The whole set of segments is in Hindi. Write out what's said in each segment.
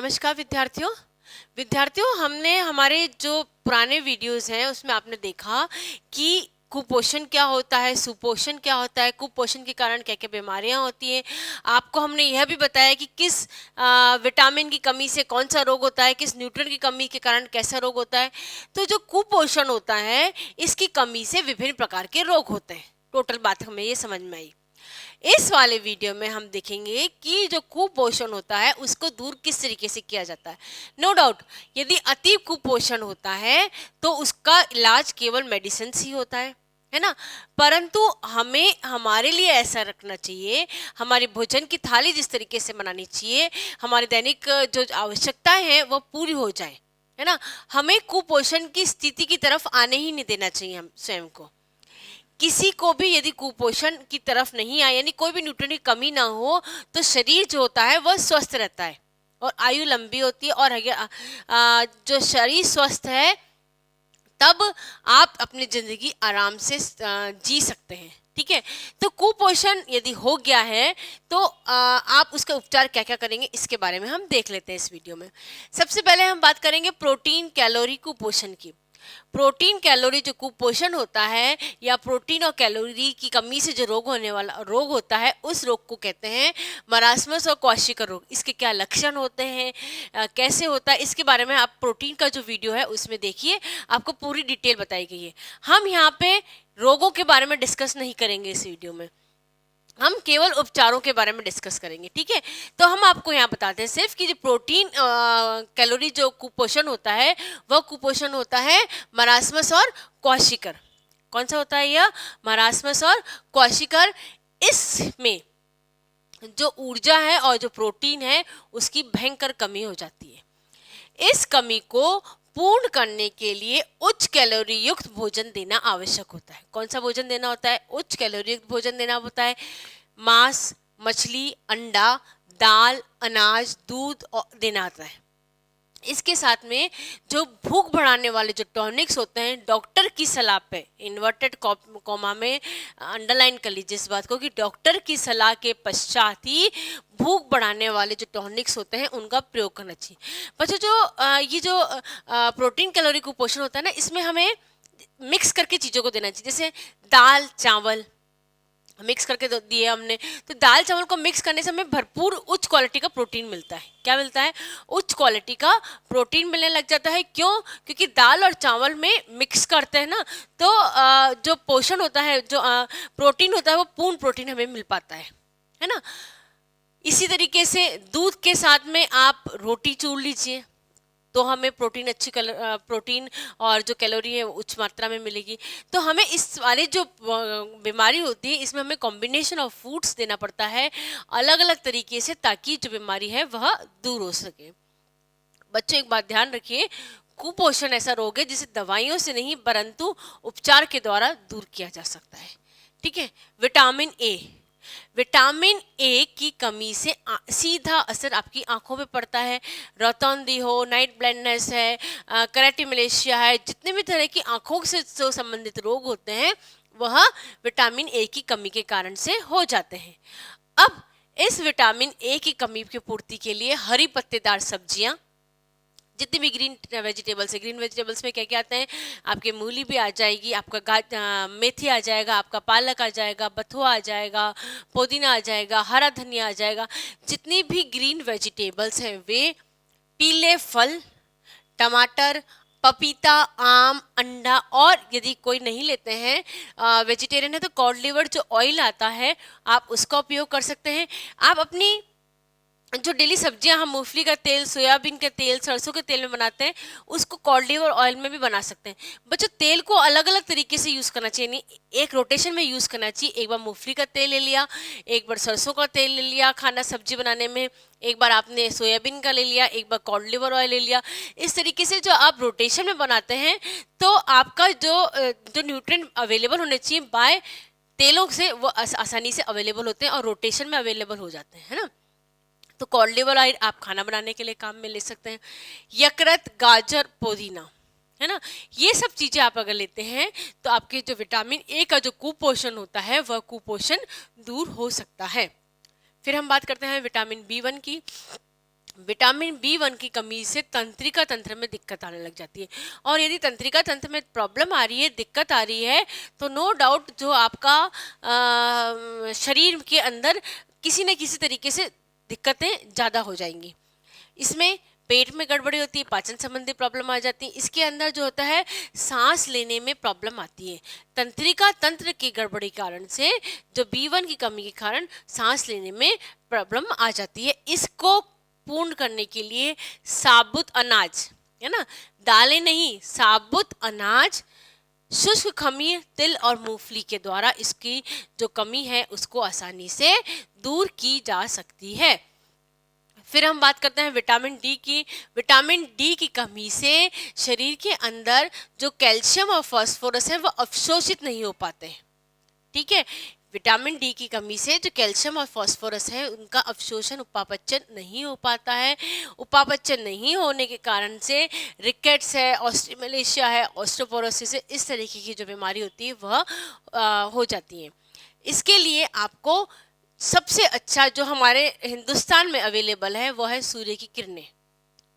नमस्कार विद्यार्थियों हमने हमारे जो पुराने वीडियोस हैं उसमें आपने देखा कि कुपोषण क्या होता है, सुपोषण क्या होता है, कुपोषण के कारण क्या क्या बीमारियां होती हैं। आपको हमने यह भी बताया कि किस विटामिन की कमी से कौन सा रोग होता है, किस न्यूट्रिएंट की कमी के कारण कैसा रोग होता है। तो जो कुपोषण होता है इसकी कमी से विभिन्न प्रकार के रोग होते हैं। टोटल बात हमें ये समझ में आई। इस वाले वीडियो में हम देखेंगे कि जो कुपोषण होता है उसको दूर किस तरीके से किया जाता है। नो डाउट यदि अति कुपोषण होता है तो उसका इलाज केवल मेडिसिन ही होता है ना। परंतु हमें हमारे लिए ऐसा रखना चाहिए, हमारी भोजन की थाली जिस तरीके से बनानी चाहिए, हमारी दैनिक जो आवश्यकताएं हैं वो पूरी हो जाए, है ना। हमें कुपोषण की स्थिति की तरफ आने ही नहीं देना चाहिए। हम स्वयं को, किसी को भी यदि कुपोषण की तरफ नहीं आए, यानी कोई भी न्यूट्रिएंट की कमी ना हो, तो शरीर जो होता है वह स्वस्थ रहता है और आयु लंबी होती है। और जो शरीर स्वस्थ है तब आप अपनी जिंदगी आराम से जी सकते हैं। ठीक है, तो कुपोषण यदि हो गया है तो आप उसका उपचार क्या क्या करेंगे इसके बारे में हम देख लेते हैं इस वीडियो में। सबसे पहले हम बात करेंगे प्रोटीन कैलोरी कुपोषण की। प्रोटीन कैलोरी जो कुपोषण होता है या प्रोटीन और कैलोरी की कमी से जो रोग होने वाला रोग होता है उस रोग को कहते हैं मरासमस और क्वार्शिकर रोग। इसके क्या लक्षण होते हैं, कैसे होता है, इसके बारे में आप प्रोटीन का जो वीडियो है उसमें देखिए, आपको पूरी डिटेल बताई गई है। हम यहाँ पे रोगों के बारे में डिस्कस नहीं करेंगे इस वीडियो में, हम केवल उपचारों के बारे में डिस्कस करेंगे। ठीक है, तो हम आपको यहाँ बताते हैं सिर्फ कि जो प्रोटीन कैलोरी जो कुपोषण होता है वह कुपोषण होता है मरासमस और क्वार्शिकर। कौन सा होता है यह? मरासमस और क्वार्शिकर। इसमें जो ऊर्जा है और जो प्रोटीन है उसकी भयंकर कमी हो जाती है। इस कमी को पूर्ण करने के लिए उच्च कैलोरी युक्त भोजन देना आवश्यक होता है। कौन सा भोजन देना होता है? उच्च कैलोरी युक्त भोजन देना होता है। मांस, मछली, अंडा, दाल, अनाज, दूध देना आता है। इसके साथ में जो भूख बढ़ाने वाले जो टॉनिक्स होते हैं, डॉक्टर की सलाह पे, इन्वर्टेड कॉमा में अंडरलाइन कर लीजिए इस बात को कि डॉक्टर की सलाह के पश्चात ही भूख बढ़ाने वाले जो टॉनिक्स होते हैं उनका प्रयोग करना चाहिए। बच्चों ये जो प्रोटीन कैलोरी कुपोषण होता है ना, इसमें हमें मिक्स करके चीज़ों को देना चाहिए। जैसे दाल चावल मिक्स करके दिए हमने, तो दाल चावल को मिक्स करने से हमें भरपूर उच्च क्वालिटी का प्रोटीन मिलता है। क्या मिलता है? उच्च क्वालिटी का प्रोटीन मिलने लग जाता है। क्यों? क्योंकि दाल और चावल में मिक्स करते हैं ना, तो जो पोषण होता है, जो प्रोटीन होता है, वो पूर्ण प्रोटीन हमें मिल पाता है ना। इसी तरीके से दूध के साथ में आप रोटी चूर लीजिए तो हमें प्रोटीन और जो कैलोरी है उच्च मात्रा में मिलेगी। तो हमें इस वाली जो बीमारी होती है इसमें हमें कॉम्बिनेशन ऑफ फूड्स देना पड़ता है अलग अलग तरीके से, ताकि जो बीमारी है वह दूर हो सके। बच्चों एक बात ध्यान रखिए, कुपोषण ऐसा रोग है जिसे दवाइयों से नहीं परंतु उपचार के द्वारा दूर किया जा सकता है। ठीक है, विटामिन ए की कमी से सीधा असर आपकी आंखों पे पड़ता है। रतौंधी हो, नाइट ब्लाइंडनेस है, कैरेटिमलेशिया है, जितने भी तरह की आंखों से जो संबंधित रोग होते हैं वह विटामिन ए की कमी के कारण से हो जाते हैं। अब इस विटामिन ए की कमी की पूर्ति के लिए हरी पत्तेदार सब्जियां, जितनी भी ग्रीन वेजिटेबल्स है, ग्रीन वेजिटेबल्स में क्या क्या आते हैं? आपके मूली भी आ जाएगी, आपका मेथी आ जाएगा, आपका पालक आ जाएगा, बथुआ आ जाएगा, पुदीना आ जाएगा, हरा धनिया आ जाएगा। जितनी भी ग्रीन वेजिटेबल्स हैं वे पीले फल, टमाटर, पपीता, आम, अंडा, और यदि कोई नहीं लेते हैं वेजिटेरियन है तो कॉड लिवर जो ऑयल आता है आप उसका उपयोग कर सकते हैं। आप अपनी जो डेली सब्जियां हम मूंगफली का तेल, सोयाबीन का तेल, सरसों के तेल में बनाते हैं उसको कॉड लिवर ऑयल में भी बना सकते हैं। बच्चों तेल को अलग अलग तरीके से यूज़ करना चाहिए, नहीं एक रोटेशन में यूज़ करना चाहिए। एक बार मूंगफली का तेल ले लिया, एक बार सरसों का तेल ले लिया खाना सब्जी बनाने में, एक बार आपने सोयाबीन का ले लिया, एक बार कॉड लिवर ऑयल ले लिया। इस तरीके से जो आप रोटेशन में बनाते हैं तो आपका जो न्यूट्रिएंट अवेलेबल होने चाहिए बाय तेलों से वो आसानी से अवेलेबल होते हैं और रोटेशन में अवेलेबल हो जाते हैं, है ना। तो कॉड लिवर ऑयल आप खाना बनाने के लिए काम में ले सकते हैं। यकृत, गाजर, पुदीना, है ना, ये सब चीज़ें आप अगर लेते हैं तो आपके जो विटामिन ए का जो कुपोषण होता है वह कुपोषण दूर हो सकता है। फिर हम बात करते हैं विटामिन B1 की। विटामिन बी 1 की कमी से तंत्रिका तंत्र में दिक्कत आने लग जाती है। और यदि तंत्रिका तंत्र में प्रॉब्लम आ रही है, दिक्कत आ रही है, तो नो डाउट जो आपका शरीर के अंदर किसी न किसी तरीके से दिक्कतें ज़्यादा हो जाएंगी। इसमें पेट में गड़बड़ी होती है, पाचन संबंधी प्रॉब्लम आ जाती है। इसके अंदर जो होता है सांस लेने में प्रॉब्लम आती है। तंत्रिका तंत्र की गड़बड़ी कारण से जो बी 1 की कमी के कारण सांस लेने में प्रॉब्लम आ जाती है। इसको पूर्ण करने के लिए साबुत अनाज, है ना, दालें नहीं, साबुत अनाज, शुष्क खमीर, तिल और मूंगफली के द्वारा इसकी जो कमी है उसको आसानी से दूर की जा सकती है। फिर हम बात करते हैं विटामिन डी की। विटामिन डी की कमी से शरीर के अंदर जो कैल्शियम और फास्फोरस है वो अवशोषित नहीं हो पाते हैं। ठीक है, विटामिन डी की कमी से जो कैल्शियम और फास्फोरस है उनका अवशोषण, उपापचय नहीं हो पाता है। उपापचय नहीं होने के कारण से रिकेट्स है, ऑस्टियोमलेशिया है, ऑस्टियोपोरोसिस है, इस तरीके की जो बीमारी होती है वह हो जाती है। इसके लिए आपको सबसे अच्छा जो हमारे हिंदुस्तान में अवेलेबल है वो है सूर्य की किरणें।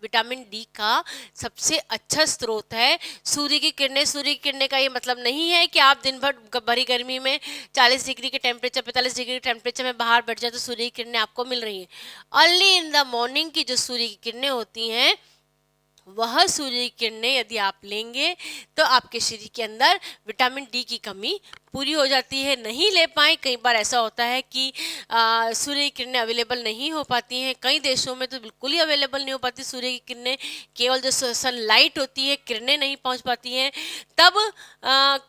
विटामिन डी का सबसे अच्छा स्रोत है सूर्य की किरणें। सूर्य की किरणें का ये मतलब नहीं है कि आप दिन भर भरी गर्मी में 40 डिग्री के टेम्परेचर, 45 डिग्री के टेम्परेचर में बाहर बैठ जाए तो सूर्य की किरणें आपको मिल रही हैं। अर्ली इन द मॉर्निंग की जो सूर्य की किरणें होती हैं वह सूर्य की किरणें यदि आप लेंगे तो आपके शरीर के अंदर विटामिन डी की कमी पूरी हो जाती है। नहीं ले पाए, कई बार ऐसा होता है कि सूर्य की किरणें अवेलेबल नहीं हो पाती हैं। कई देशों में तो बिल्कुल ही अवेलेबल नहीं हो पाती सूर्य की किरणें, केवल जो सनलाइट होती है, किरणें नहीं पहुंच पाती हैं। तब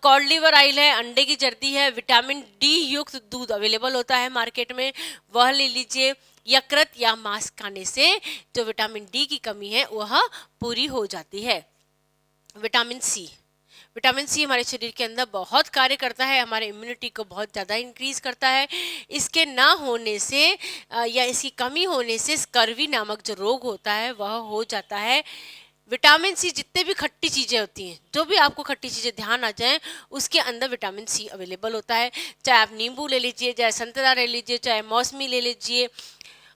कॉड लिवर ऑयल है, अंडे की जर्दी है, विटामिन डी युक्त दूध अवेलेबल होता है मार्केट में, वह ले लीजिए। यकृत या मांस खाने से जो विटामिन डी की कमी है वह पूरी हो जाती है। विटामिन सी, विटामिन सी हमारे शरीर के अंदर बहुत कार्य करता है, हमारे इम्यूनिटी को बहुत ज़्यादा इंक्रीज करता है। इसके ना होने से या इसकी कमी होने से स्कर्वी नामक जो रोग होता है वह हो जाता है। विटामिन सी जितने भी खट्टी चीज़ें होती हैं, जो भी आपको खट्टी चीज़ें ध्यान आ जाएं, उसके अंदर विटामिन सी अवेलेबल होता है। चाहे आप नींबू ले लीजिए, चाहे संतरा ले लीजिए, चाहे मौसमी ले लीजिए।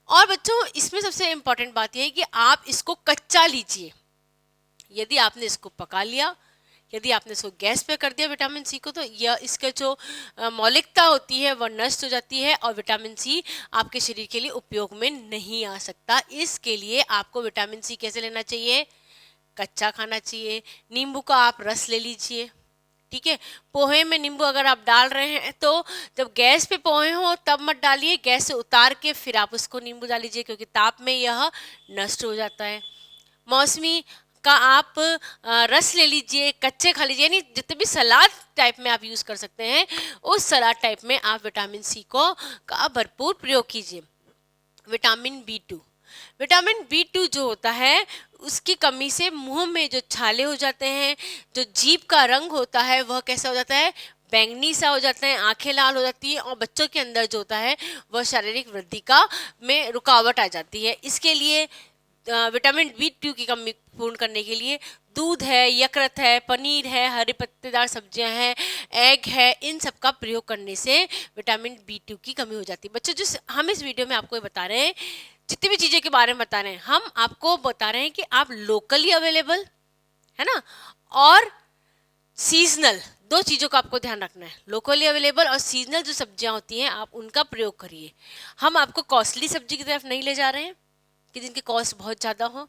और बच्चों इसमें सबसे इम्पॉर्टेंट बात यह है कि आप इसको कच्चा लीजिए। यदि आपने इसको पका लिया, यदि आपने इसको गैस पे कर दिया विटामिन सी को, तो यह इसका जो मौलिकता होती है वह नष्ट हो जाती है और विटामिन सी आपके शरीर के लिए उपयोग में नहीं आ सकता। इसके लिए आपको विटामिन सी कैसे लेना चाहिए? कच्चा खाना चाहिए। नींबू का आप रस ले लीजिए। ठीक है, पोहे में नींबू अगर आप डाल रहे हैं तो जब गैस पे पोहे हो तब मत डालिए, गैस से उतार के फिर आप उसको नींबू डाल लीजिए, क्योंकि ताप में यह नष्ट हो जाता है। मौसमी का आप रस ले लीजिए, कच्चे खा लीजिए, यानी जितने भी सलाद टाइप में आप यूज़ कर सकते हैं उस सलाद टाइप में आप विटामिन सी को का भरपूर प्रयोग कीजिए। विटामिन बी 2, विटामिन बी 2 जो होता है उसकी कमी से मुंह में जो छाले हो जाते हैं, जो जीभ का रंग होता है वह कैसा हो जाता है? बैंगनी सा हो जाता है, आंखें लाल हो जाती है और बच्चों के अंदर जो होता है वह शारीरिक वृद्धि का में रुकावट आ जाती है। इसके लिए विटामिन बी 2 की कमी पूर्ण करने के लिए दूध है, यकृत है, पनीर है, हरे पत्तेदार सब्जियां हैं, एग है, इन सब का प्रयोग करने से विटामिन बी 2 की कमी हो जाती है। बच्चों जो हम इस वीडियो में आपको बता रहे हैं, जितनी भी चीज़ें के बारे में बता रहे हैं, हम आपको बता रहे हैं कि आप लोकली अवेलेबल है ना, और सीजनल, दो चीज़ों का आपको ध्यान रखना है। लोकली अवेलेबल और सीजनल जो सब्जियां होती हैं आप उनका प्रयोग करिए। हम आपको कॉस्टली सब्जी की तरफ नहीं ले जा रहे हैं कि जिनकी कॉस्ट बहुत ज़्यादा हो।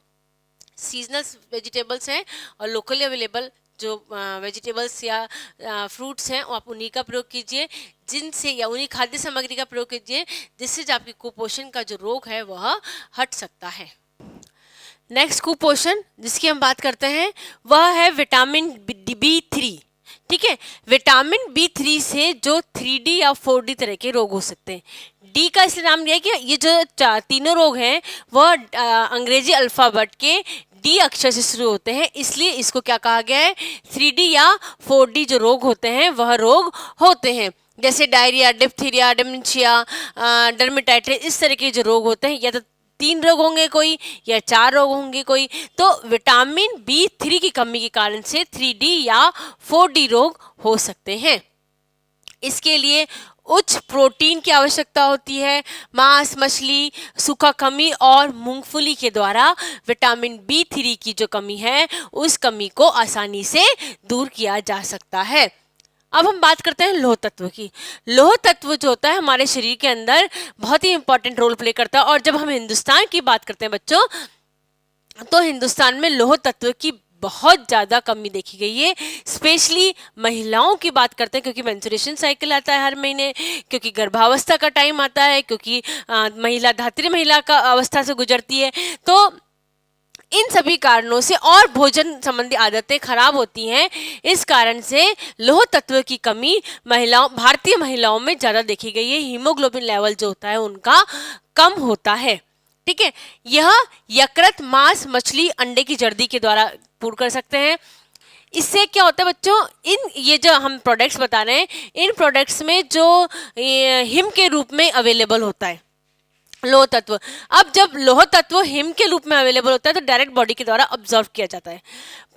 सीजनल वेजिटेबल्स हैं और लोकली अवेलेबल जो वेजिटेबल्स या फ्रूट्स हैं आप उन्हीं का प्रयोग कीजिए, जिनसे या उन्हीं खाद्य सामग्री का प्रयोग कीजिए जिससे जो आपकी कुपोषण का जो रोग है वह हट सकता है। नेक्स्ट कुपोषण जिसकी हम बात करते हैं वह है विटामिन बी 3। ठीक है, विटामिन बी 3 से जो 3D या 4D तरह के रोग हो सकते हैं। डी का इसलिए नाम दिया है कि ये जो तीनों रोग हैं वह अंग्रेजी अल्फ़ाबेट के डी अक्षर से शुरू होते हैं, इसलिए इसको क्या कहा गया है? 3D या 4D जो रोग होते हैं वह रोग होते हैं, जैसे डायरिया, डिप्थीरिया, डिमेंशिया, डर्मेटाइटिस, इस तरह के जो रोग होते हैं, या तो 3 रोग होंगे कोई या 4 रोग होंगे कोई। तो विटामिन बी 3 की कमी के कारण से 3D या 4D रोग हो सकते हैं। इसके लिए उच्च प्रोटीन की आवश्यकता होती है। मांस, मछली, सूखा खमीर और मूंगफली के द्वारा विटामिन B3 की जो कमी है उस कमी को आसानी से दूर किया जा सकता है। अब हम बात करते हैं लौह तत्व की। लौह तत्व जो होता है हमारे शरीर के अंदर बहुत ही इंपॉर्टेंट रोल प्ले करता है, और जब हम हिंदुस्तान की बात करते हैं बच्चों, तो हिंदुस्तान में लौह तत्व की बहुत ज़्यादा कमी देखी गई है। स्पेशली महिलाओं की बात करते हैं, क्योंकि मेंस्ट्रुएशन साइकिल आता है हर महीने, क्योंकि गर्भावस्था का टाइम आता है, क्योंकि महिला धात्री महिला का अवस्था से गुजरती है, तो इन सभी कारणों से और भोजन संबंधी आदतें खराब होती हैं। इस कारण से लौह तत्व की कमी भारतीय महिलाओं में ज़्यादा देखी गई है। हीमोग्लोबिन लेवल जो होता है उनका कम होता है। ठीक है, यह यकृत, मांस, मछली, अंडे की जर्दी के द्वारा पूर्ण कर सकते हैं। इससे क्या होता है बच्चों, ये जो हम प्रोडक्ट्स बता रहे हैं, इन प्रोडक्ट्स में जो हिम के रूप में अवेलेबल होता है लौह तत्व, अब जब लौह तत्व हिम के रूप में अवेलेबल होता है तो डायरेक्ट बॉडी के द्वारा ऑब्जर्व किया जाता है,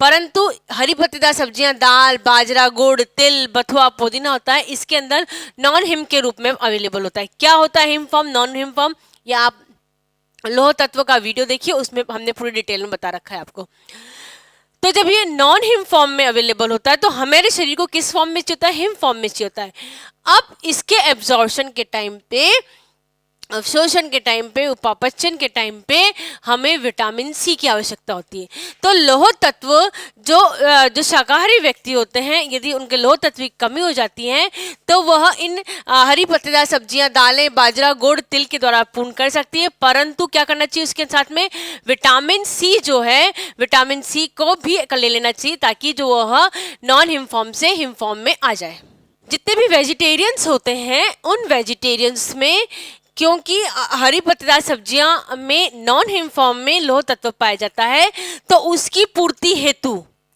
परंतु हरी पत्तेदार सब्जियां, दाल, बाजरा, गुड़, तिल, बथुआ, पुदीना होता है, इसके अंदर नॉन हिम के रूप में अवेलेबल होता है। क्या होता है him form, non him form, या आप लौह तत्व का वीडियो देखिए, उसमें हमने पूरी डिटेल में बता रखा है आपको। तो जब ये नॉन हिम फॉर्म में अवेलेबल होता है तो हमारे शरीर को किस फॉर्म में चाहिए होता है, हिम फॉर्म में चाहिए होता है। अब इसके एब्जॉर्प्शन के टाइम पे, अवशोषण के टाइम पे, उपापचन के टाइम पे हमें विटामिन सी की आवश्यकता होती है। तो लौह तत्व जो शाकाहारी व्यक्ति होते हैं, यदि उनके लौह तत्व की कमी हो जाती है तो वह इन हरी पत्तेदार सब्जियां, दालें, बाजरा, गुड़, तिल के द्वारा पूर्ण कर सकती है, परंतु क्या करना चाहिए उसके साथ में विटामिन सी जो है, विटामिन सी को भी ले लेना चाहिए, ताकि जो वह नॉन हिम फॉर्म से हिम फॉर्म में आ जाए। जितने भी वेजिटेरियंस होते हैं उन वेजिटेरियंस में, क्योंकि हरी पत्तेदार सब्जियां में नॉन हिम फॉर्म में लौह तत्व पाया जाता है, तो उसकी पूर्ति हेतु,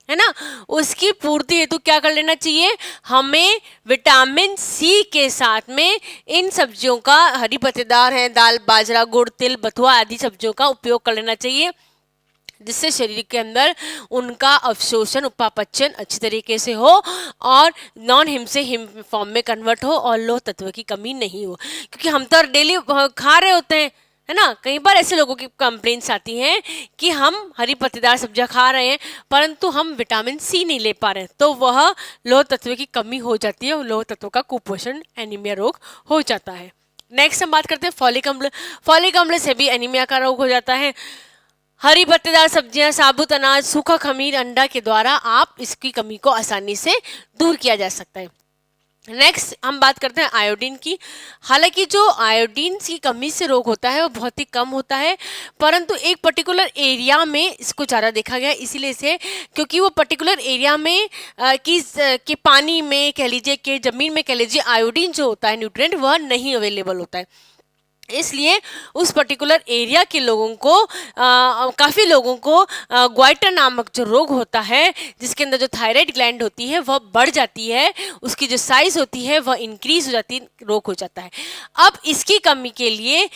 है ना, उसकी पूर्ति हेतु क्या कर लेना चाहिए, हमें विटामिन सी के साथ में इन सब्जियों का, हरी पत्तेदार है, दाल, बाजरा, गुड़, तिल, बथुआ आदि सब्जियों का उपयोग कर लेना चाहिए, जिससे शरीर के अंदर उनका अवशोषण, उपापचन अच्छी तरीके से हो और नॉन हिम से हिम फॉर्म में कन्वर्ट हो और लौह तत्व की कमी नहीं हो। क्योंकि हम तो डेली खा रहे होते हैं, है ना, कई बार ऐसे लोगों की कंप्लेंट्स आती हैं कि हम हरी पत्तेदार सब्जियां खा रहे हैं परंतु हम विटामिन सी नहीं ले पा रहे हैं, तो वह लौह तत्व की कमी हो जाती है और लौह तत्व का कुपोषण, एनीमिया रोग हो जाता है। नेक्स्ट हम बात करते हैं फॉलिक अम्ल। फॉलिक अम्ल से भी एनीमिया का रोग हो जाता है। हरी पत्तेदार सब्जियां, साबुत अनाज, सूखा खमीर, अंडा के द्वारा आप इसकी कमी को आसानी से दूर किया जा सकता है। नेक्स्ट हम बात करते हैं आयोडीन की। हालांकि जो आयोडीन की कमी से रोग होता है वो बहुत ही कम होता है, परंतु एक पर्टिकुलर एरिया में इसको ज़्यादा देखा गया, इसीलिए से क्योंकि वो पर्टिकुलर एरिया में कि पानी में कह लीजिए, कि ज़मीन में कह लीजिए, आयोडीन जो होता है न्यूट्रिएंट वह नहीं अवेलेबल होता है, इसलिए उस पर्टिकुलर एरिया के लोगों को, काफ़ी लोगों को ग्वाइटर नामक जो रोग होता है, जिसके अंदर जो थायराइड ग्लैंड होती है वह बढ़ जाती है, उसकी जो साइज होती है वह इंक्रीज हो जाती है, रोग हो जाता है। अब इसकी कमी के लिए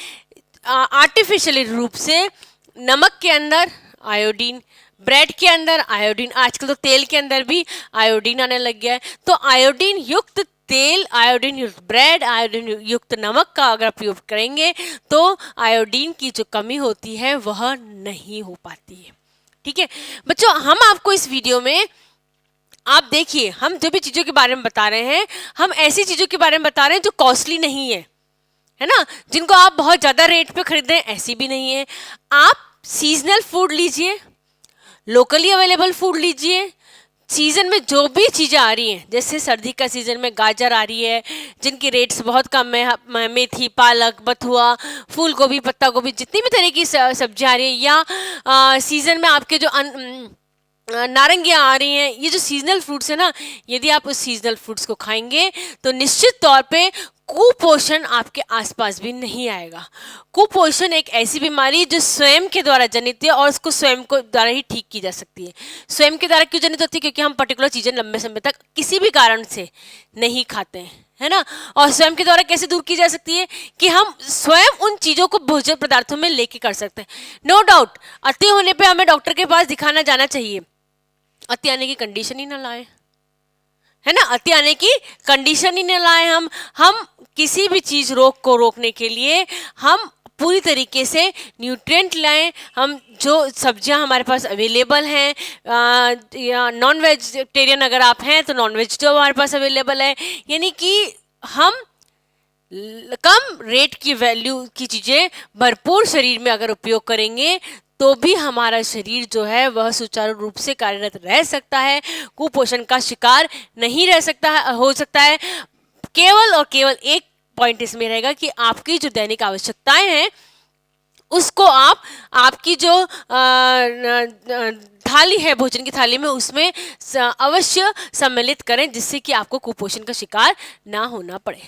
आर्टिफिशियली रूप से नमक के अंदर आयोडीन, ब्रेड के अंदर आयोडीन, आजकल तो तेल के अंदर भी आयोडीन आने लग गया है, तो आयोडीन युक्त तेल, आयोडीन युक्त ब्रेड, आयोडीन युक्त नमक का अगर प्रयोग करेंगे तो आयोडीन की जो कमी होती है वह नहीं हो पाती है। ठीक है बच्चों, हम आपको इस वीडियो में, आप देखिए, हम जो भी चीज़ों के बारे में बता रहे हैं, हम ऐसी चीज़ों के बारे में बता रहे हैं जो कॉस्टली नहीं है ना, जिनको आप बहुत ज़्यादा रेट पे खरीदें, ऐसी भी नहीं है। आप सीजनल फूड लीजिए, लोकली अवेलेबल फूड लीजिए, सीजन में जो भी चीज़ें आ रही हैं, जैसे सर्दी का सीजन में गाजर आ रही है जिनकी रेट्स बहुत कम है, मेथी, पालक, बथुआ, फूल गोभी, पत्ता गोभी, जितनी भी तरह की सब्जियां आ रही हैं, या सीजन में आपके जो नारंगियाँ आ रही हैं, ये जो सीजनल फ्रूट्स है ना, यदि आप उस सीजनल फ्रूट्स को खाएंगे तो निश्चित तौर पे कुपोषण आपके आसपास भी नहीं आएगा। कुपोषण एक ऐसी बीमारी जो स्वयं के द्वारा जनित है और उसको स्वयं को द्वारा ही ठीक की जा सकती है। स्वयं के द्वारा क्यों जनित होती है? क्योंकि हम पर्टिकुलर चीज़ें लंबे समय तक किसी भी कारण से नहीं खाते हैं, है ना। और स्वयं के द्वारा कैसे दूर की जा सकती है? कि हम स्वयं उन चीज़ों को भोजन पदार्थों में लेके कर सकते हैं। नो डाउट अति होने पर हमें डॉक्टर के पास दिखाना जाना चाहिए, अति आने की कंडीशन ही ना लाए, है ना, अति आने की कंडीशन ही न लाए हम किसी भी चीज को रोकने के लिए हम पूरी तरीके से न्यूट्रिएंट लाएं। हम जो सब्जियां हमारे पास अवेलेबल हैं, या नॉन वेजिटेरियन अगर आप हैं तो नॉन वेज जो हमारे पास अवेलेबल है, यानी कि हम कम रेट की वैल्यू की चीजें भरपूर शरीर में अगर उपयोग करेंगे तो भी हमारा शरीर जो है वह सुचारू रूप से कार्यरत रह सकता है, कुपोषण का शिकार नहीं रह सकता है, हो सकता है। केवल और केवल एक पॉइंट इसमें रहेगा कि आपकी जो दैनिक आवश्यकताएं हैं उसको आप आपकी जो थाली है, भोजन की थाली में, उसमें अवश्य सम्मिलित करें, जिससे कि आपको कुपोषण का शिकार ना होना पड़े।